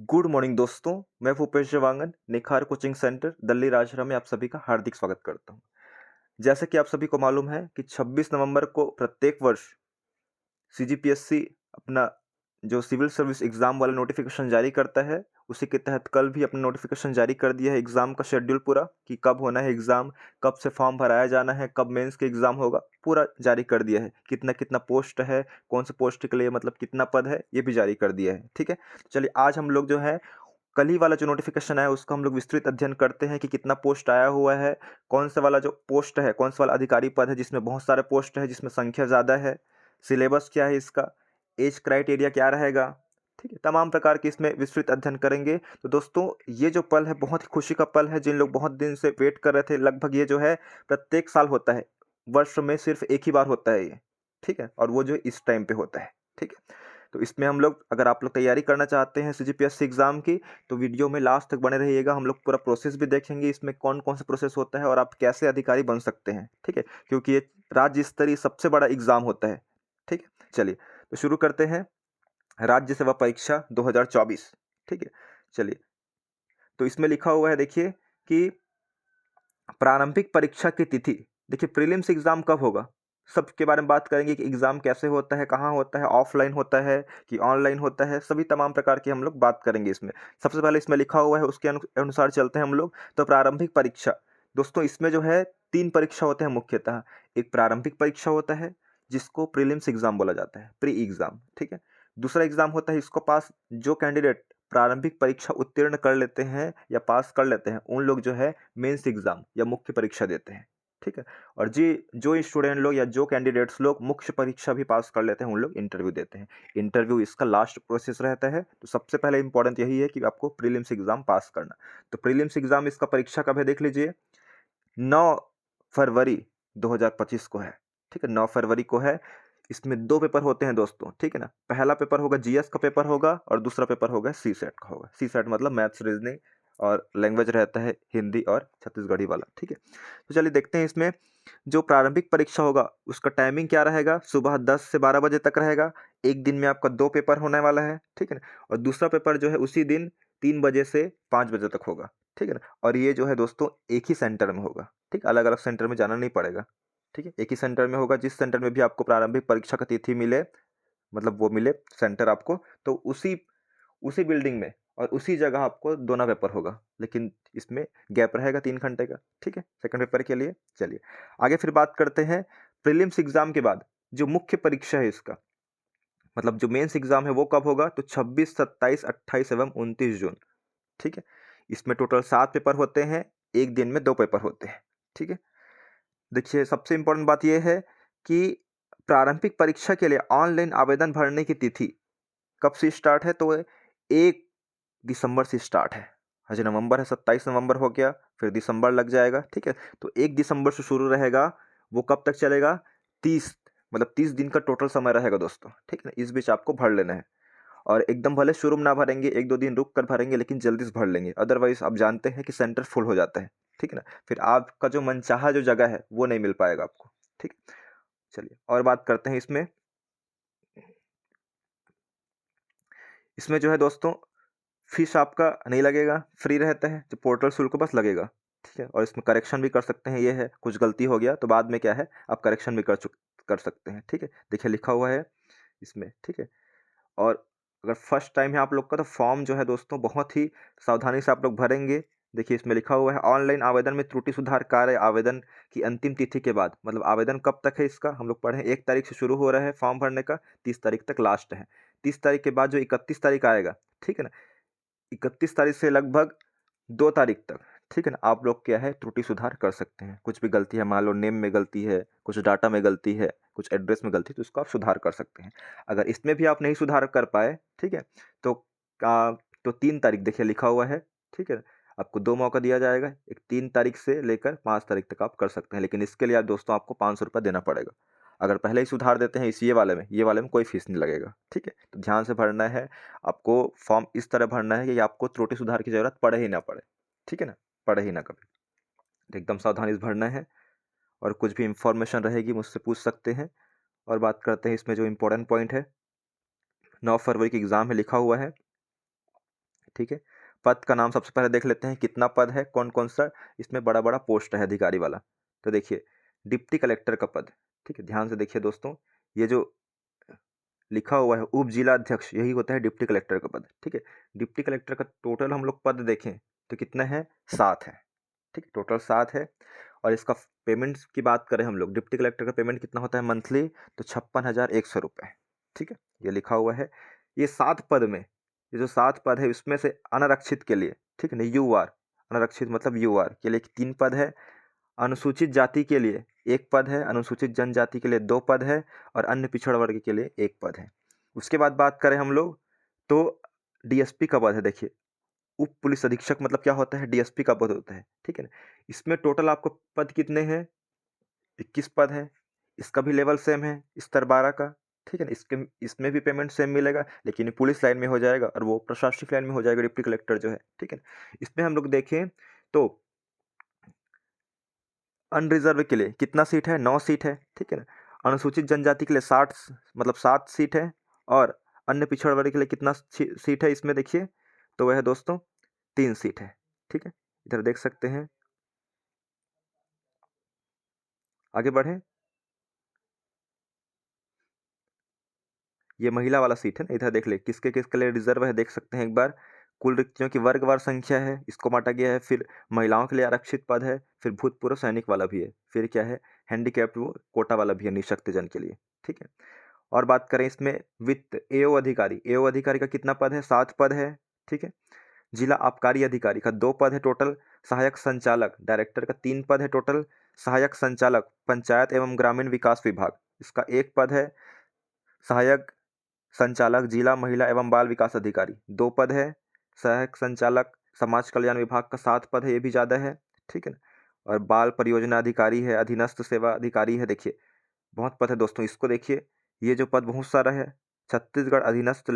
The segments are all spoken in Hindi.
गुड मॉर्निंग दोस्तों। मैं भूपेश जवांगन निखार कोचिंग सेंटर दिल्ली राजहरा में आप सभी का हार्दिक स्वागत करता हूं। जैसे कि आप सभी को मालूम है कि 26 नवंबर को प्रत्येक वर्ष सीजीपीएससी अपना जो सिविल सर्विस एग्ज़ाम वाला नोटिफिकेशन जारी करता है, उसी के तहत कल भी अपना नोटिफिकेशन जारी कर दिया है एग्ज़ाम का शेड्यूल पूरा कि कब होना है एग्ज़ाम, कब से फॉर्म भराया जाना है, कब मेंस के एग्ज़ाम होगा, पूरा जारी कर दिया है। कितना-कितना पोस्ट है, कौन से पोस्ट के लिए मतलब कितना पद है, ये भी जारी कर दिया है। ठीक है? चलिए आज हम लोग जो है कल ही वाला जो नोटिफिकेशन आया उसका हम लोग विस्तृत अध्ययन करते हैं कि कितना पोस्ट आया हुआ है, कौन सा वाला जो पोस्ट है, कौन सा वाला अधिकारी पद है जिसमें बहुत सारे पोस्ट है, जिसमें संख्या ज़्यादा है, सिलेबस क्या है इसका, एज क्राइटेरिया क्या रहेगा, ठीक है? तमाम प्रकार के इसमें विस्तृत अध्ययन करेंगे। तो दोस्तों ये जो पल है बहुत ही खुशी का पल है, जिन लोग बहुत दिन से वेट कर रहे थे, लगभग ये जो है प्रत्येक साल होता है, वर्ष में सिर्फ एक ही बार होता है ये, ठीक है? और वो जो है इस टाइम पे होता है, ठीक है? तो इसमें हम लोग अगर आप लोग तैयारी करना चाहते हैं सीजीपीएससी एग्ज़ाम की, तो वीडियो में लास्ट तक बने रहिएगा। हम लोग पूरा प्रोसेस भी देखेंगे, इसमें कौन-कौन सा प्रोसेस होता है और आप कैसे अधिकारी बन सकते हैं, ठीक है? क्योंकि ये राज्य स्तरीय सबसे बड़ा एग्ज़ाम होता है, ठीक है? चलिए, तो शुरू करते हैं राज्य सेवा परीक्षा 2024, ठीक है? चलिए, तो इसमें लिखा हुआ है देखिए कि प्रारंभिक परीक्षा की तिथि, देखिए प्रीलिम्स एग्ज़ाम कब होगा, सबके बारे में बात करेंगे कि एग्ज़ाम कैसे होता है, कहाँ होता है, ऑफलाइन होता है कि ऑनलाइन होता है, सभी तमाम प्रकार की हम लोग बात करेंगे इसमें। सबसे पहले इसमें लिखा हुआ है उसके अनुसार चलते हैं हम लोग। तो प्रारंभिक परीक्षा, दोस्तों इसमें जो है 3 परीक्षा होते हैं मुख्यतः। एक प्रारंभिक परीक्षा होता है जिसको प्रीलिम्स एग्ज़ाम बोला जाता है, प्री एग्ज़ाम, ठीक है? दूसरा एग्ज़ाम होता है इसको पास जो कैंडिडेट प्रारंभिक परीक्षा उत्तीर्ण कर लेते हैं या पास कर लेते हैं, उन लोग जो है मेंस एग्ज़ाम या मुख्य परीक्षा देते हैं, ठीक है? और जो स्टूडेंट लोग या जो कैंडिडेट्स लोग मुख्य परीक्षा भी पास कर लेते हैं, उन लोग इंटरव्यू देते हैं। इंटरव्यू इसका लास्ट प्रोसेस रहता है। तो सबसे पहले इंपॉर्टेंट यही है कि आपको प्रीलिम्स एग्ज़ाम पास करना। तो प्रीलिम्स एग्ज़ाम इसका परीक्षा कब है देख लीजिए, 9 फरवरी 2025 को है, ठीक है? 9 फरवरी को है। इसमें 2 पेपर होते हैं दोस्तों, ठीक है ना? पहला पेपर होगा जीएस का पेपर होगा और दूसरा पेपर होगा सीसेट का होगा। सीसेट मतलब मैथ्स, रीजनिंग और लैंग्वेज रहता है हिंदी और छत्तीसगढ़ी वाला, ठीक है? तो चलिए देखते हैं इसमें जो प्रारंभिक परीक्षा होगा उसका टाइमिंग क्या रहेगा, सुबह 10 से 12 बजे तक रहेगा। एक दिन में आपका 2 पेपर होने वाला है, ठीक है ना? और दूसरा पेपर जो है उसी दिन 3 बजे से 5 बजे तक होगा, ठीक है ना? और ये जो है दोस्तों एक ही सेंटर में होगा, ठीक? अलग-अलग सेंटर में जाना नहीं पड़ेगा, ठीक है? एक ही सेंटर में होगा, जिस सेंटर में भी आपको प्रारंभिक परीक्षा का तिथि मिले, मतलब वो मिले सेंटर आपको, तो उसी उसी बिल्डिंग में और उसी जगह आपको दोनों पेपर होगा, लेकिन इसमें गैप रहेगा 3 घंटे का, ठीक है? सेकंड पेपर के लिए। चलिए, आगे फिर बात करते हैं प्रीलिम्स एग्ज़ाम के बाद जो मुख्य परीक्षा है इसका, मतलब जो मेंस एग्ज़ाम है वो कब होगा, तो 26, 27, 28 एवं 29 जून, ठीक है? इसमें टोटल 7 पेपर होते हैं, एक दिन में 2 पेपर होते हैं, ठीक है? देखिए सबसे इम्पोर्टेंट बात ये है कि प्रारंभिक परीक्षा के लिए ऑनलाइन आवेदन भरने की तिथि कब से स्टार्ट है, तो 1 दिसंबर से स्टार्ट है। आज नवंबर है, 27 नवंबर हो गया, फिर दिसंबर लग जाएगा, ठीक है? तो 1 दिसंबर से शुरू रहेगा, वो कब तक चलेगा? 30, मतलब 30 दिन का टोटल समय रहेगा दोस्तों, ठीक है ना? इस बीच आपको भर लेना है और एकदम भले शुरू में ना भरेंगे, 1-2 दिन रुक कर भरेंगे, लेकिन जल्दी से भर लेंगे, अदरवाइज़ आप जानते हैं कि सेंटर फुल हो जाता है, ठीक है ना? फिर आपका जो मनचाहा जो जगह है, वो नहीं मिल पाएगा आपको, ठीक है? चलिए और बात करते हैं इसमें। इसमें जो है दोस्तों फीस आपका नहीं लगेगा, फ्री रहता है, जो पोर्टल शुल्क बस लगेगा, ठीक है? और इसमें करेक्शन भी कर सकते हैं, ये है, कुछ गलती हो गया तो बाद में क्या है, आप करेक्शन भी कर सकते हैं, ठीक है? देखिए लिखा हुआ है इसमें, ठीक है? और अगर फर्स्ट टाइम है आप लोग का, तो फॉर्म जो है दोस्तों बहुत ही सावधानी से आप लोग भरेंगे। देखिए इसमें लिखा हुआ है ऑनलाइन आवेदन में त्रुटि सुधार कार्य आवेदन की अंतिम तिथि के बाद, मतलब आवेदन कब तक है इसका, हम लोग पढ़े 1 तारीख से शुरू हो रहा है फॉर्म भरने का, 30 तारीख तक लास्ट है। 30 तारीख के बाद जो 31 तारीख आएगा, ठीक है ना? 31 तारीख से लगभग 2 तारीख तक, ठीक है ना? आप लोग क्या है त्रुटि सुधार कर सकते हैं। कुछ भी गलती है, मान लो नेम में गलती है, कुछ डाटा में गलती है, कुछ एड्रेस में गलती है, तो इसको आप सुधार कर सकते हैं। अगर इसमें भी आप नहीं सुधार कर पाए, ठीक है? तो का तो 3 तारीख देखिए लिखा हुआ है, ठीक है? आपको 2 मौका दिया जाएगा, एक 3 तारीख से लेकर 5 तारीख तक आप कर सकते हैं, लेकिन इसके लिए आप दोस्तों आपको ₹500 देना पड़ेगा। अगर पहले ही सुधार देते हैं इस ये वाले में कोई फीस नहीं लगेगा, ठीक है? तो ध्यान से भरना है, आपको फॉर्म इस तरह भरना है कि आपको त्रुटि सुधार की ज़रूरत पड़े ही ना पड़े, ठीक है ना? पड़े ही ना कभी। तो एकदम सावधानी से भरना है और कुछ भी इन्फॉर्मेशन रहेगी मुझसे पूछ सकते हैं। और बात करते हैं इसमें जो इम्पोर्टेंट पॉइंट है, 9 फरवरी की एग्ज़ाम है लिखा हुआ है, ठीक है। पद का नाम सबसे पहले देख लेते हैं, कितना पद है, कौन कौन सा इसमें बड़ा बड़ा पोस्ट है अधिकारी वाला। तो देखिए डिप्टी कलेक्टर का पद, ठीक है, ध्यान से देखिए दोस्तों, ये जो लिखा हुआ है उप जिला अध्यक्ष, यही होता है डिप्टी कलेक्टर का पद, ठीक है। डिप्टी कलेक्टर का टोटल हम लोग पद देखें तो कितने हैं, 7 है, ठीक है, टोटल 7 है। और इसका पेमेंट की बात करें हम लोग, डिप्टी कलेक्टर का पेमेंट कितना होता है मंथली, तो 56,100 रुपये, ठीक है, ये लिखा हुआ है। ये 7 पद में, ये जो 7 पद है उसमें से अनारक्षित के लिए, ठीक है ना, यूआर, अनारक्षित मतलब यूआर के लिए 3 पद है, अनुसूचित जाति के लिए 1 पद है, अनुसूचित जनजाति के लिए 2 पद है, और अन्य पिछड़ वर्ग के लिए 1 पद है। उसके बाद बात करें हम लोग तो डीएसपी का पद है, देखिए उप पुलिस अधीक्षक मतलब क्या होता है, डीएसपी का पद होता है, ठीक है ना। इसमें टोटल आपको पद कितने हैं, 21 पद है। इसका भी लेवल सेम है स्तर 12 का, ठीक है ना। इसमें भी पेमेंट सेम मिलेगा, लेकिन ये पुलिस लाइन में हो जाएगा और वो प्रशासनिक लाइन में हो जाएगा डिप्टी कलेक्टर जो है, ठीक है ना। इसमें हम लोग देखें तो अनरिजर्व के लिए कितना सीट है, 9 सीट है, ठीक है ना। अनुसूचित जनजाति के लिए 60 मतलब 7 सीट है, और अन्य पिछड़ वर्ग के लिए कितना सीट है इसमें देखिए, तो वह है दोस्तों 3 सीट है, ठीक है। इधर देख सकते हैं, आगे बढ़े, ये महिला वाला सीट है ना, इधर देख ले किसके किसके लिए रिजर्व है, देख सकते हैं एक बार। कुल रिक्तियों की वर्गवार संख्या है, इसको बांटा गया है। फिर महिलाओं के लिए आरक्षित पद है, फिर भूतपूर्व सैनिक वाला भी है, फिर क्या है हैंडीकैप्ड वो कोटा वाला भी है निःशक्त जन के लिए, ठीक है। और बात करें इसमें वित्त एओ अधिकारी, एओ अधिकारी का कितना पद है, 7 पद है, ठीक है। जिला आबकारी अधिकारी का 2 पद है टोटल। सहायक संचालक डायरेक्टर का 3 पद है टोटल। सहायक संचालक पंचायत एवं ग्रामीण विकास विभाग, इसका 1 पद है। सहायक संचालक जिला महिला एवं बाल विकास अधिकारी 2 पद है। सहायक संचालक समाज कल्याण विभाग का 7 पद है, ये भी ज़्यादा है, ठीक है ना। और बाल परियोजना अधिकारी है, अधीनस्थ सेवा अधिकारी है, देखिए बहुत पद है दोस्तों। इसको देखिए, ये जो पद बहुत सारा है, छत्तीसगढ़ अधीनस्थ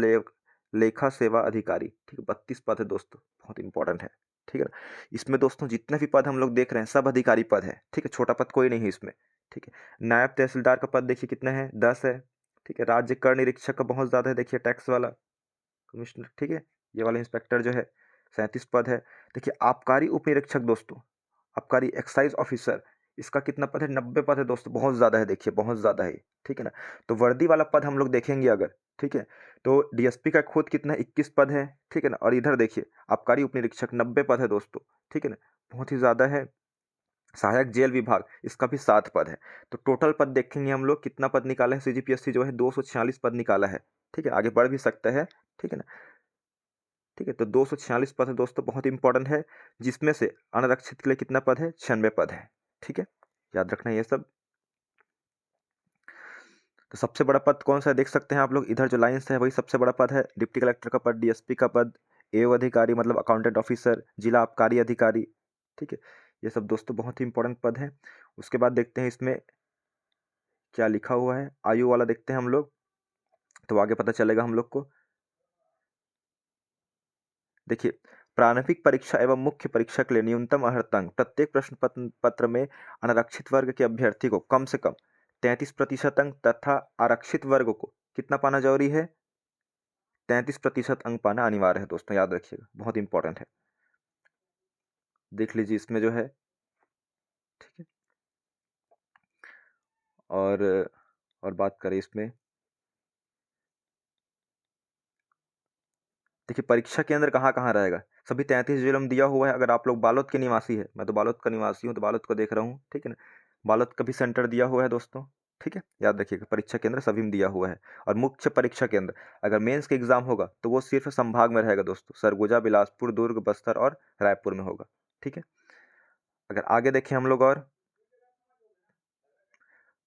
लेखा सेवा अधिकारी, ठीक है, 32 पद है दोस्तों, बहुत इंपॉर्टेंट है, ठीक है ना। इसमें दोस्तों जितने भी पद हम लोग देख रहे हैं सब अधिकारी पद है, ठीक है, छोटा पद कोई नहीं है इसमें, ठीक है। नायब तहसीलदार का पद देखिए कितने हैं, 10 है, ठीक है। राज्य कर निरीक्षक का बहुत ज़्यादा है, देखिए टैक्स वाला कमिश्नर, ठीक है, ये वाला इंस्पेक्टर जो है 37 पद है। देखिए आबकारी उप निरीक्षक दोस्तों, आबकारी एक्साइज ऑफिसर, इसका कितना पद है, 90 पद है दोस्तों, बहुत ज़्यादा है, देखिए बहुत ज़्यादा है, ठीक है ना। तो वर्दी वाला पद हम लोग देखेंगे अगर, ठीक है, तो डीएसपी का खुद कितना है, 21 पद है, ठीक है ना। और इधर देखिए आबकारी उप निरीक्षक 90 पद है दोस्तों, ठीक है ना, बहुत ही ज़्यादा है। सहायक जेल विभाग, इसका भी 7 पद है। तो टोटल पद देखेंगे हम लोग, कितना पद निकाला है सीजीपीएससी जो है, 246 पद निकाला है, ठीक है, आगे बढ़ भी सकता है, ठीक है ना। ठीक है, तो 246 पद है दोस्तों, बहुत इंपॉर्टेंट है। जिसमें से अनारक्षित के लिए कितना पद है, 96 पद है, ठीक है, याद रखना ये सब। तो सबसे बड़ा पद कौन सा है देख सकते हैं आप लोग, इधर जो लाइन्स है वही सबसे बड़ा पद है, डिप्टी कलेक्टर का पद, डीएसपी का पद, एओ अधिकारी मतलब अकाउंटेंट ऑफिसर, जिला आबकारी अधिकारी, ठीक है, ये सब दोस्तों बहुत ही इंपॉर्टेंट पद है। उसके बाद देखते हैं इसमें क्या लिखा हुआ है, आयु वाला देखते हैं हम लोग, तो आगे पता चलेगा हम लोग को। देखिए प्रारंभिक परीक्षा एवं मुख्य परीक्षा के लिए न्यूनतम अर्हता अंक प्रत्येक प्रश्न पत्र में अनारक्षित वर्ग के अभ्यर्थी को कम से कम 33% अंक तथा आरक्षित वर्ग को कितना पाना जरूरी है, 33% अंक पाना अनिवार्य है दोस्तों, याद रखिएगा, बहुत इंपॉर्टेंट है, देख लीजिए इसमें जो है, ठीक है। और बात करें इसमें, देखिए परीक्षा केंद्र कहाँ कहाँ रहेगा, सभी 33 जिलों में दिया हुआ है। अगर आप लोग बालोद के निवासी है, मैं तो बालोद का निवासी हूँ तो बालोद को देख रहा हूँ, ठीक है ना, बालोद का भी सेंटर दिया हुआ है दोस्तों, ठीक है, याद रखिएगा परीक्षा केंद्र सभी में दिया हुआ है। और मुख्य परीक्षा केंद्र अगर मेंस का एग्जाम होगा तो वो सिर्फ संभाग में रहेगा दोस्तों, सरगुजा, बिलासपुर, दुर्ग, बस्तर और रायपुर में होगा, ठीक है। अगर आगे देखें हम लोग, और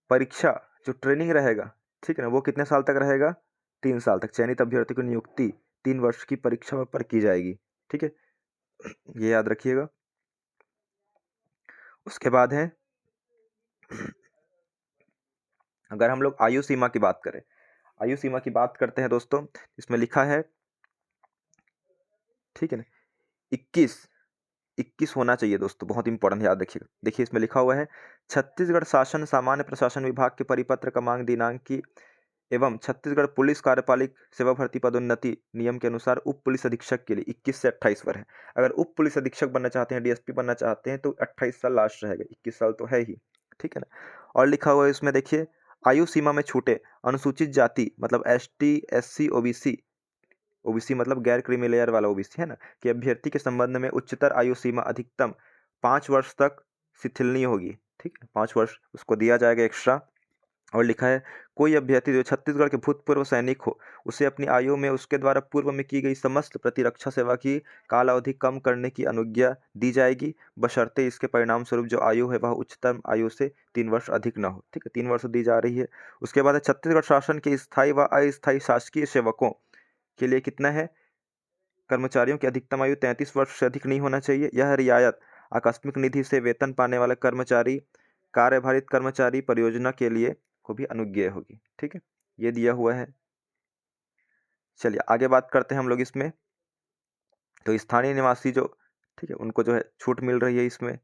परीक्षा जो ट्रेनिंग रहेगा, ठीक है ना, वो कितने साल तक रहेगा, 3 साल तक। चयनित अभ्यर्थी की नियुक्ति 3 वर्ष की परीक्षा पर की जाएगी, ठीक है, ये याद रखिएगा। उसके बाद है अगर हम लोग आयु सीमा की बात करें, आयु सीमा की बात करते हैं दोस्तों, इसमें लिखा है, ठीक है ना, 21 होना चाहिए दोस्तों, बहुत इंपॉर्टेंट, याद रखिएगा। देखिए इसमें लिखा हुआ है छत्तीसगढ़ शासन सामान्य प्रशासन विभाग के परिपत्र क्रमांक दिनांक की एवं छत्तीसगढ़ पुलिस कार्यपालिक सेवा भर्ती पदोन्नति नियम के अनुसार उप पुलिस अधीक्षक के लिए 21 से 28 वर्ष है। अगर उप पुलिस अधीक्षक बनना चाहते हैं, डीएसपी बनना चाहते हैं, तो 28 साल लास्ट रहेगा, 21 साल तो है ही, ठीक है ना। और लिखा हुआ है इसमें, देखिए, आयु सीमा में छूटे अनुसूचित जाति मतलब एसटी, एससी, ओबीसी, ओबीसी मतलब गैर क्रीमी लेयर वाला ओबीसी है ना, कि अभ्यर्थी के संबंध में उच्चतर आयु सीमा अधिकतम 5 वर्ष तक शिथिलनीय होगी, ठीक है, 5 वर्ष उसको दिया जाएगा एक्स्ट्रा। और लिखा है, कोई अभ्यर्थी जो छत्तीसगढ़ के भूतपूर्व सैनिक हो, उसे अपनी आयु में उसके द्वारा पूर्व में की गई समस्त प्रतिरक्षा सेवा की कालावधि कम करने की अनुज्ञा दी जाएगी, बशर्ते इसके परिणाम स्वरूप जो आयु है वह उच्चतम आयु से 3 वर्ष अधिक न हो, ठीक है, 3 वर्ष दी जा रही है। उसके बाद है, छत्तीसगढ़ शासन के स्थायी व अस्थायी शासकीय सेवकों के लिए कितना है, कर्मचारियों की अधिकतम आयु 33 वर्ष से अधिक नहीं होना चाहिए। यह रियायत आकस्मिक निधि से वेतन पाने वाले कर्मचारी, कार्यभारित कर्मचारी, परियोजना के लिए को भी अनुज्ञेय होगी, ठीक है, ये दिया हुआ है। चलिए आगे बात करते हैं हम लोग इसमें। तो स्थानीय निवासी जो, ठीक है, उनको जो है छूट मिल रही है इसमें।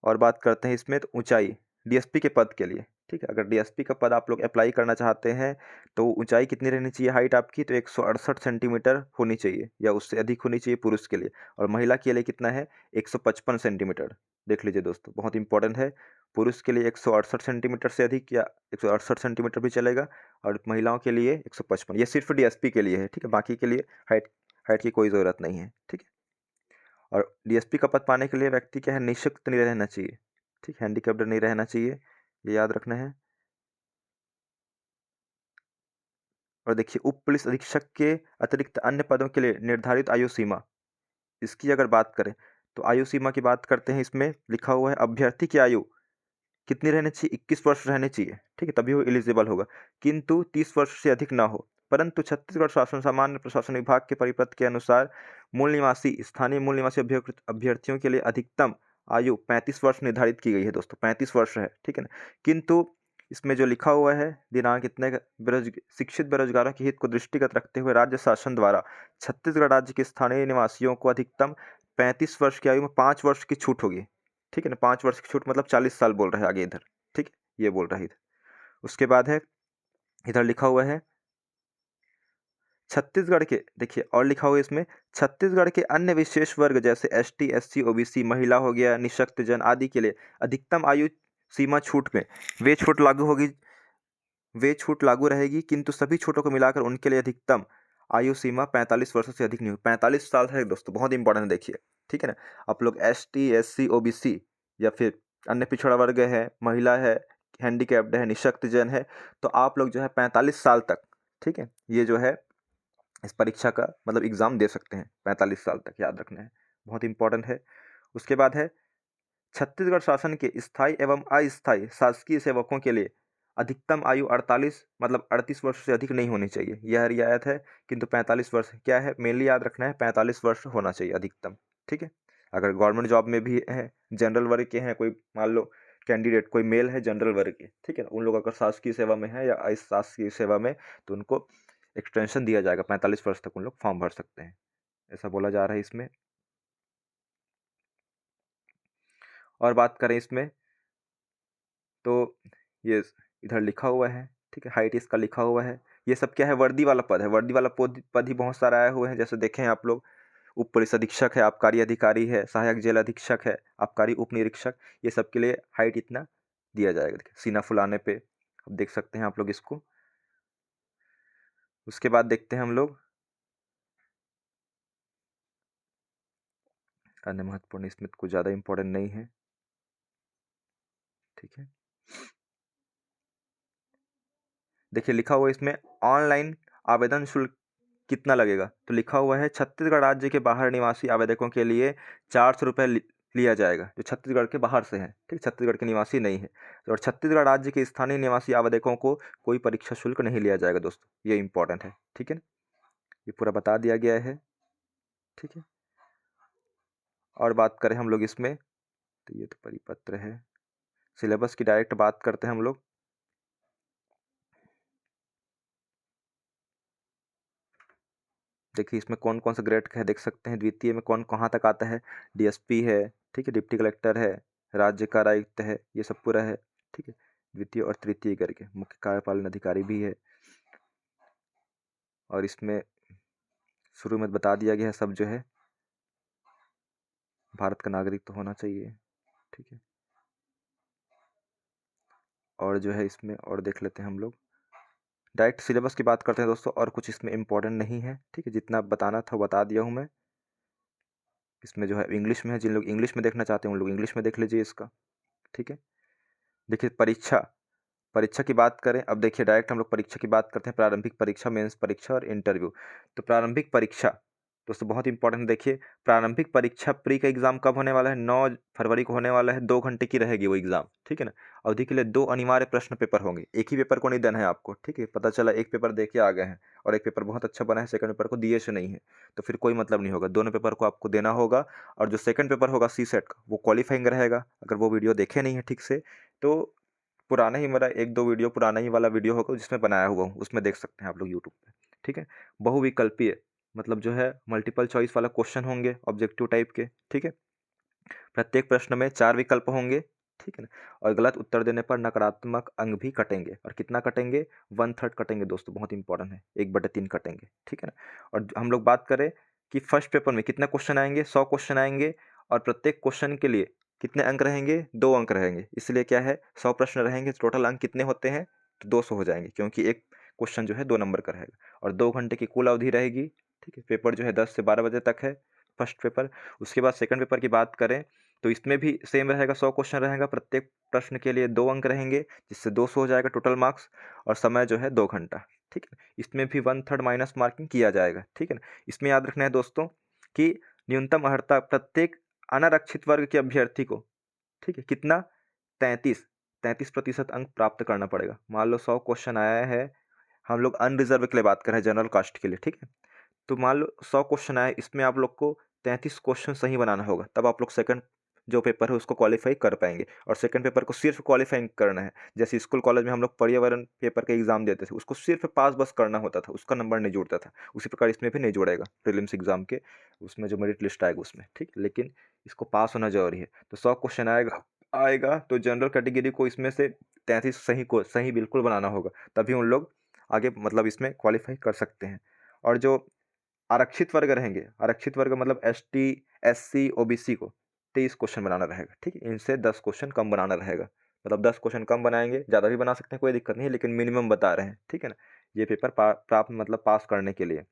और बात करते हैं इसमें, तो ऊंचाई डीएसपी के पद के लिए, ठीक है, अगर डीएसपी का पद आप लोग अप्लाई करना चाहते हैं तो ऊंचाई कितनी रहनी चाहिए, हाइट आपकी, तो 168 सेंटीमीटर होनी चाहिए या उससे अधिक होनी चाहिए पुरुष के लिए। और महिला के लिए कितना है, 155 सेंटीमीटर। देख लीजिए दोस्तों, बहुत इंपॉर्टेंट है। पुरुष के लिए 168 सेंटीमीटर से अधिक या 168 सेंटीमीटर भी चलेगा, और महिलाओं के लिए 155। ये सिर्फ डीएसपी के लिए है, ठीक है, बाकी के लिए हाइट हाइट की कोई ज़रूरत नहीं है, ठीक है। और डीएसपी का पद पाने के लिए व्यक्ति क्या है, निःशक्त नहीं रहना चाहिए, ठीक, हैंडीकैप्ड नहीं रहना चाहिए, ये याद रखना है। और देखिए, उप पुलिस अधीक्षक के अतिरिक्त अन्य पदों के लिए निर्धारित आयु सीमा, इसकी अगर बात करें तो आयु सीमा की बात करते हैं। इसमें लिखा हुआ है, अभ्यर्थी की आयु कितनी रहनी चाहिए, 21 वर्ष रहनी चाहिए, ठीक है, तभी वो एलिजिबल होगा, किंतु 30 वर्ष से अधिक ना हो। परंतु छत्तीसगढ़ शासन सामान्य प्रशासन विभाग के परिपत्र के अनुसार मूल निवासी, स्थानीय मूल निवासी अभ्यर्थियों के लिए अधिकतम आयु 35 वर्ष निर्धारित की गई है दोस्तों, 35 वर्ष है, ठीक है ना। किंतु इसमें जो लिखा हुआ है, दिनांक इतने शिक्षित बेरोजगारों के हित को दृष्टिगत रखते हुए राज्य शासन द्वारा छत्तीसगढ़ राज्य के स्थानीय निवासियों को अधिकतम 35 वर्ष की आयु में 5 वर्ष की छूट होगी, ठीक है ना, 5 वर्ष की छूट मतलब 40 साल बोल रहा है आगे इधर, ठीक है, ये बोल रहा है इधर। उसके बाद है, इधर लिखा हुआ है, छत्तीसगढ़ के, देखिए और लिखा हुआ है इसमें, छत्तीसगढ़ के अन्य विशेष वर्ग जैसे एसटी, एससी, ओबीसी, महिला हो गया, निःशक्तजन आदि के लिए अधिकतम आयु सीमा छूट में वे छूट लागू होगी, वे छूट लागू रहेगी, किंतु सभी छूटों को मिलाकर उनके लिए अधिकतम आयु सीमा 45 वर्षों से अधिक नहीं होगी। 45 साल है दोस्तों, बहुत इंपॉर्टेंट है, देखिए, ठीक है ना। आप लोग एसटी, एससी, ओबीसी या फिर अन्य पिछड़ा वर्ग है, महिला है, हैंडीकैप्ड है, निःशक्तजन है, तो आप लोग जो है 45 साल तक, ठीक है, ये जो है इस परीक्षा का मतलब एग्जाम दे सकते हैं, 45 साल तक, याद रखना है, बहुत इंपॉर्टेंट है। उसके बाद है, छत्तीसगढ़ शासन के स्थायी एवं अस्थायी शासकीय सेवकों के लिए अधिकतम आयु 48 मतलब 38 वर्ष से अधिक नहीं होनी चाहिए, यह रियायत है, किंतु 45 वर्ष क्या है, मेनली याद रखना है, 45 वर्ष होना चाहिए अधिकतम, ठीक है। अगर गवर्नमेंट जॉब में भी है, जनरल वर्ग के हैं, कोई मान लो कैंडिडेट कोई मेल है जनरल वर्ग के, ठीक है ना, उन लोग अगर शासकीय सेवा में है या अशासकीय सेवा में, तो उनको एक्सटेंशन दिया जाएगा, 45 वर्ष तक उन लोग फॉर्म भर सकते हैं, ऐसा बोला जा रहा है इसमें। और बात करें इसमें, तो ये इधर लिखा हुआ है, ठीक है, हाइट इसका लिखा हुआ है। ये सब क्या है, वर्दी वाला पद है, वर्दी वाला पद पद ही बहुत सारे आए हुए हैं, जैसे देखें आप लोग, उप पुलिस अधीक्षक है, आबकारी अधिकारी है, सहायक जेल अधीक्षक है, आबकारी उप निरीक्षक, ये सब के लिए हाइट इतना दिया जाएगा, देखिए सीना फुलाने पे, अब देख सकते हैं आप लोग इसको। उसके बाद देखते हैं हम लोग अन्य महत्वपूर्ण, इसमें कुछ ज़्यादा इंपॉर्टेंट नहीं है, ठीक है। देखिए लिखा हुआ है इसमें, ऑनलाइन आवेदन शुल्क कितना लगेगा, तो लिखा हुआ है, छत्तीसगढ़ राज्य के बाहर निवासी आवेदकों के लिए 400 रुपये लिया जाएगा, जो छत्तीसगढ़ के बाहर से हैं, ठीक, छत्तीसगढ़ के निवासी नहीं है। और छत्तीसगढ़ राज्य के स्थानीय निवासी आवेदकों को कोई परीक्षा शुल्क नहीं लिया जाएगा दोस्तों, ये इंपॉर्टेंट है, ठीक है, ये पूरा बता दिया गया है, ठीक है। और बात करें हम लोग इसमें, तो ये तो परिपत्र है, सिलेबस की डायरेक्ट बात करते हैं हम लोग। देखिए इसमें कौन कौन सा ग्रेड का है, देख सकते हैं, द्वितीय में कौन कहाँ तक आता है, डीएसपी है, ठीक है, डिप्टी कलेक्टर है, राज्य का आयुक्त है, ये सब पूरा है, ठीक है। द्वितीय और तृतीय करके मुख्य कार्यपालन अधिकारी भी है। और इसमें शुरू में बता दिया गया है सब जो है भारत का नागरिक तो होना चाहिए, ठीक है। और जो है इसमें और देख लेते हैं हम लोग, डायरेक्ट सिलेबस की बात करते हैं दोस्तों, और कुछ इसमें इम्पोर्टेंट नहीं है, ठीक है। जितना बताना था वो बता दिया हूँ मैं। इसमें जो है इंग्लिश में है, जिन लोग इंग्लिश में देखना चाहते हैं उन लोग इंग्लिश में देख लीजिए इसका, ठीक है। देखिए परीक्षा की बात करें, अब देखिए डायरेक्ट हम लोग परीक्षा की बात करते हैं, प्रारंभिक परीक्षा, मेंस परीक्षा और इंटरव्यू। तो प्रारंभिक परीक्षा दोस्तों बहुत इंपॉर्टेंट, देखिए प्रारंभिक परीक्षा प्री का एग्जाम कब होने वाला है, 9 फरवरी को होने वाला है। 2 घंटे की रहेगी वो एग्जाम, ठीक है ना। अवधि के लिए 2 अनिवार्य प्रश्न पेपर होंगे, एक ही पेपर को नहीं देना है आपको, ठीक है। पता चला एक पेपर दे के आ गए हैं और एक पेपर बहुत अच्छा बना है, सेकंड पेपर को दिए से नहीं है, तो फिर कोई मतलब नहीं होगा। दोनों पेपर को आपको देना होगा। और जो सेकंड पेपर होगा सी सेट का, वो क्वालिफाइंग रहेगा। अगर वो वीडियो देखे नहीं है ठीक से तो पुराना ही मेरा 1-2 वीडियो पुराना ही वाला वीडियो होगा जिसमें बनाया हुआ हूँ, उसमें देख सकते हैं आप लोग यूट्यूब पे, ठीक है। बहुविकल्पीय मतलब जो है मल्टीपल चॉइस वाला क्वेश्चन होंगे ऑब्जेक्टिव टाइप के, ठीक है। प्रत्येक प्रश्न में 4 विकल्प होंगे, ठीक है ना। और गलत उत्तर देने पर नकारात्मक अंक भी कटेंगे। और कितना कटेंगे, 1/3 कटेंगे दोस्तों, बहुत इंपॉर्टेंट है, 1/3 कटेंगे, ठीक है ना। और हम लोग बात करें कि फर्स्ट पेपर में कितने क्वेश्चन आएंगे, 100 क्वेश्चन आएंगे। और प्रत्येक क्वेश्चन के लिए कितने अंक रहेंगे, 2 अंक रहेंगे। इसलिए क्या है, 100 प्रश्न रहेंगे, टोटल अंक कितने होते हैं, तो 200 हो जाएंगे, क्योंकि एक क्वेश्चन जो है 2 नंबर का रहेगा। और 2 घंटे की कुल अवधि रहेगी, ठीक है। पेपर जो है 10 से 12 बजे तक है फर्स्ट पेपर। उसके बाद सेकंड पेपर की बात करें तो इसमें भी सेम रहेगा, 100 क्वेश्चन रहेगा, प्रत्येक प्रश्न के लिए 2 अंक रहेंगे, जिससे 200 हो जाएगा टोटल मार्क्स। और समय जो है 2 घंटा, ठीक है। इसमें भी 1/3 माइनस मार्किंग किया जाएगा, ठीक है ना। इसमें याद रखना है दोस्तों कि न्यूनतम अर्हता प्रत्येक अनारक्षित वर्ग के अभ्यर्थी को, ठीक है, कितना, 33% अंक प्राप्त करना पड़ेगा। मान लो 100 क्वेश्चन आया है, हम लोग अनरिजर्व के लिए बात कर रहे हैं, जनरल कास्ट के लिए, ठीक है। तो मान लो 100 क्वेश्चन आए, इसमें आप लोग को 33 क्वेश्चन सही बनाना होगा, तब आप लोग सेकंड जो पेपर है उसको क्वालिफाई कर पाएंगे। और सेकंड पेपर को सिर्फ क्वालिफाइंग करना है। जैसे स्कूल कॉलेज में हम लोग पर्यावरण पेपर का एग्जाम देते थे, उसको सिर्फ पास बस करना होता था, उसका नंबर नहीं जुड़ता था। उसी प्रकार इसमें भी नहीं जुड़ेगा, प्रीलिम्स एग्जाम के उसमें जो मेरिट लिस्ट आएगा उसमें, ठीक। लेकिन इसको पास होना जरूरी है। तो 100 क्वेश्चन आएगा आएगा तो जनरल कैटेगरी को इसमें से 33 सही बिल्कुल बनाना होगा, तभी उन लोग आगे मतलब इसमें क्वालिफाई कर सकते हैं। और जो आरक्षित वर्ग रहेंगे, आरक्षित वर्ग मतलब एसटी, एससी, ओबीसी को 23 क्वेश्चन बनाना रहेगा, ठीक है। इनसे 10 क्वेश्चन कम बनाना रहेगा, मतलब 10 क्वेश्चन कम बनाएंगे, ज़्यादा भी बना सकते हैं, कोई दिक्कत नहीं है, लेकिन मिनिमम बता रहे हैं, ठीक है ना। ये पेपर प्राप्त मतलब पास करने के लिए।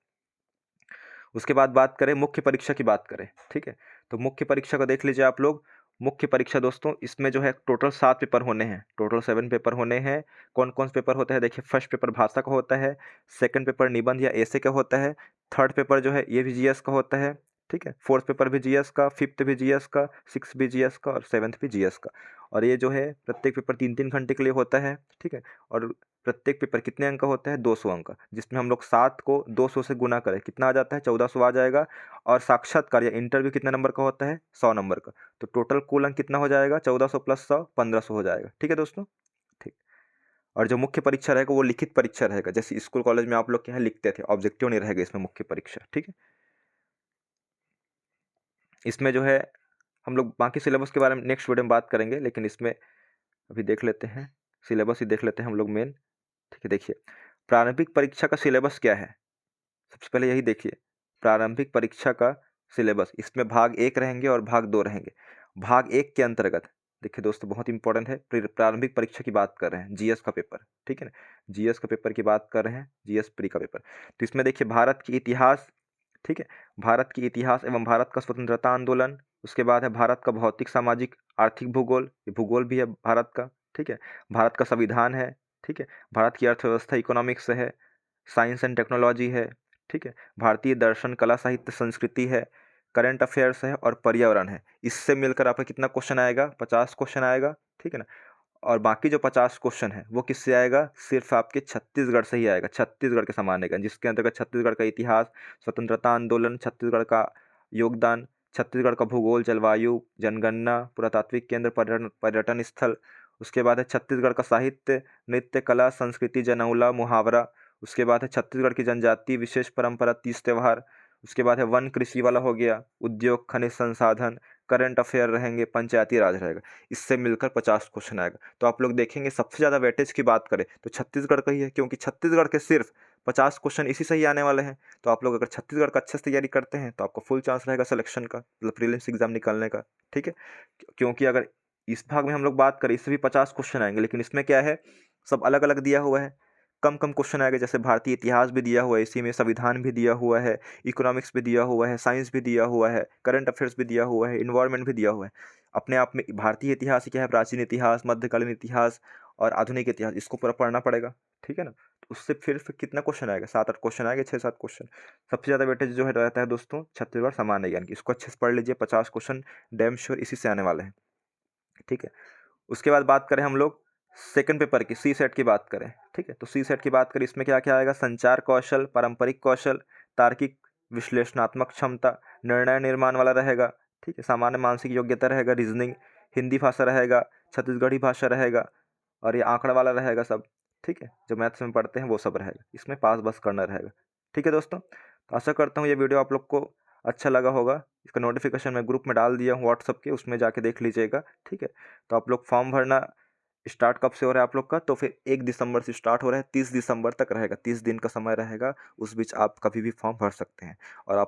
उसके बाद बात करें मुख्य परीक्षा की बात करें, ठीक है। तो मुख्य परीक्षा को देख लीजिए आप लोग। मुख्य परीक्षा दोस्तों इसमें जो है टोटल 7 पेपर होने हैं, टोटल 7 पेपर होने हैं। कौन कौन से पेपर होते हैं, देखिए फर्स्ट पेपर भाषा का होता है, सेकंड पेपर निबंध या ऐसे का होता है, थर्ड पेपर जो है ये भी जीएस का होता है, ठीक है। फोर्थ पेपर भी जीएस का, फिफ्थ भी जीएस का, सिक्स भी जीएस का और सेवन्थ भी जीएस का। और ये जो है प्रत्येक पेपर 3-3 घंटे के लिए होता है, ठीक है। और प्रत्येक पेपर कितने अंक का होता है, 200 अंक का, जिसमें हम लोग 7 को 200 से गुना करें, कितना आ जाता है, 1400 आ जाएगा। और साक्षात्कार या इंटरव्यू कितने नंबर का होता है, 100 नंबर का। तो टोटल कुल अंक कितना हो जाएगा, 1400 प्लस 100, 1500 हो जाएगा, ठीक है दोस्तों, ठीक। और जो मुख्य परीक्षा रहेगा वो लिखित परीक्षा रहेगा, जैसे स्कूल कॉलेज में आप लोग क्या है लिखते थे, ऑब्जेक्टिव नहीं रहेगा इसमें मुख्य परीक्षा, ठीक है। इसमें जो है हम लोग बाकी सिलेबस के बारे में नेक्स्ट वीडियो में बात करेंगे, लेकिन इसमें अभी देख लेते हैं, सिलेबस ही देख लेते हैं हम लोग मेन, ठीक है। देखिए प्रारंभिक परीक्षा का सिलेबस क्या है, सबसे पहले यही देखिए प्रारंभिक परीक्षा का सिलेबस। इसमें भाग 1 रहेंगे और भाग 2 रहेंगे। भाग 1 के अंतर्गत देखिए दोस्तों बहुत इंपॉर्टेंट है, प्रारंभिक परीक्षा की बात कर रहे हैं, जीएस का पेपर, ठीक है ना। जीएस का पेपर की बात कर रहे हैं, जीएस प्री का पेपर। तो इसमें देखिए भारत की इतिहास, ठीक है, भारत की इतिहास एवं भारत का स्वतंत्रता आंदोलन। उसके बाद है भारत का भौतिक सामाजिक आर्थिक भूगोल, ये भूगोल भी है भारत का, ठीक है। भारत का संविधान है, ठीक है। भारत की अर्थव्यवस्था इकोनॉमिक्स है, साइंस एंड टेक्नोलॉजी है, ठीक है। भारतीय दर्शन कला साहित्य संस्कृति है, करंट अफेयर्स है और पर्यावरण है। इससे मिलकर आपका कितना क्वेश्चन आएगा, 50 क्वेश्चन आएगा, ठीक है ना। और बाकी जो 50 क्वेश्चन है वो किससे आएगा, सिर्फ आपके छत्तीसगढ़ से ही आएगा, छत्तीसगढ़ के समान आएगा, जिसके अंतर्गत छत्तीसगढ़ का इतिहास, स्वतंत्रता आंदोलन, छत्तीसगढ़ का योगदान, छत्तीसगढ़ का भूगोल, जलवायु, जनगणना, पुरातात्विक केंद्र, पर्यटन स्थल। उसके बाद है छत्तीसगढ़ का साहित्य, नृत्य, कला, संस्कृति, जनौला, मुहावरा। उसके बाद है छत्तीसगढ़ की जनजाति, विशेष परंपरा, तीज त्यौहार। उसके बाद है वन कृषि वाला हो गया, उद्योग, खनिज संसाधन, करंट अफेयर रहेंगे, पंचायती राज रहेगा। इससे मिलकर 50 क्वेश्चन आएगा। तो आप लोग देखेंगे सबसे ज़्यादा वेटेज की बात करें तो छत्तीसगढ़ का ही है, क्योंकि छत्तीसगढ़ के सिर्फ 50 क्वेश्चन इसी से ही आने वाले हैं। तो आप लोग अगर छत्तीसगढ़ का अच्छे से तैयारी करते हैं तो आपको फुल चांस रहेगा सिलेक्शन का, मतलब प्रीलिम्स एग्जाम निकालने का, ठीक है। क्योंकि अगर इस भाग में हम लोग बात करें, इससे भी 50 क्वेश्चन आएंगे, लेकिन इसमें क्या है, सब अलग अलग दिया हुआ है, कम कम क्वेश्चन आएगा। जैसे भारतीय इतिहास भी दिया हुआ है, इसी में संविधान भी दिया हुआ है, इकोनॉमिक्स भी दिया हुआ है, साइंस भी दिया हुआ है, करंट अफेयर्स भी दिया हुआ है, इन्वायरमेंट भी दिया हुआ है। अपने आप में भारतीय इतिहास क्या है, प्राचीन इतिहास, मध्यकालीन इतिहास और आधुनिक इतिहास, इसको पूरा पढ़ना पड़ेगा, ठीक है ना। तो उससे फिर कितना क्वेश्चन आएगा, 7-8 क्वेश्चन आएंगे, 6-7 क्वेश्चन। सबसे ज़्यादा वेटेज जो है रहता है दोस्तों छत्तीसगढ़ सामान्य ज्ञान की, इसको अच्छे से पढ़ लीजिए, 50 क्वेश्चन डैम श्योर इसी से आने वाले हैं, ठीक है। उसके बाद बात करें हम लोग सेकंड पेपर की, सी सेट की बात करें, ठीक है। तो सी सेट की बात करें, इसमें क्या क्या आएगा, संचार कौशल, पारंपरिक कौशल, तार्किक विश्लेषणात्मक क्षमता, निर्णय निर्माण वाला रहेगा, ठीक है। सामान्य मानसिक योग्यता रहेगा, रीजनिंग, हिंदी भाषा रहेगा, छत्तीसगढ़ी भाषा रहेगा, और ये आंकड़ा वाला रहेगा सब, ठीक है। जो मैथ्स में पढ़ते हैं वो सब रहेगा, इसमें पास बस करना रहेगा, ठीक है दोस्तों। तो आशा करता हूँ ये वीडियो आप लोग को अच्छा लगा होगा। इसका नोटिफिकेशन मैं ग्रुप में डाल दिया हूँ व्हाट्सअप के, उसमें जाके देख लीजिएगा, ठीक है। तो आप लोग फॉर्म भरना स्टार्ट कब से हो रहा है आप लोग का, तो फिर 1 दिसंबर से स्टार्ट हो रहा है, 30 दिसंबर तक रहेगा, 30 दिन का समय रहेगा। उस बीच आप कभी भी फॉर्म भर सकते हैं। और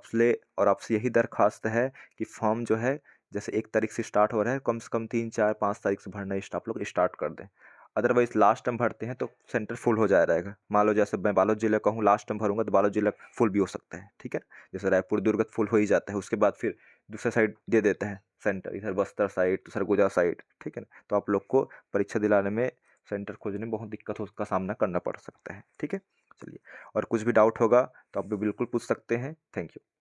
आपसे यही दरख्वास्त है कि फॉर्म जो है, जैसे 1 तारीख से स्टार्ट हो रहा है, कम से कम 3, 4, 5 तारीख से भरना आप लोग स्टार्ट कर दें। अदरवाइज लास्ट टाइम भरते हैं तो सेंटर फुल हो जाया रहेगा। मान लो जैसे मैं बालोद जिले का हूँ, लास्ट टाइम भरूंगा तो बालोद जिला फुल भी हो सकता है, ठीक है। जैसे रायपुर दुर्ग फुल हो ही जाता है, उसके बाद फिर दूसरा साइड दे देते हैं सेंटर, इधर बस्तर साइड, तो सरगुजा साइड, ठीक है ना। तो आप लोग को परीक्षा दिलाने में, सेंटर खोजने में बहुत दिक्कत हो, उसका सामना करना पड़ सकता है, ठीक है। चलिए, और कुछ भी डाउट होगा तो आप लोग बिल्कुल पूछ सकते हैं। Thank you.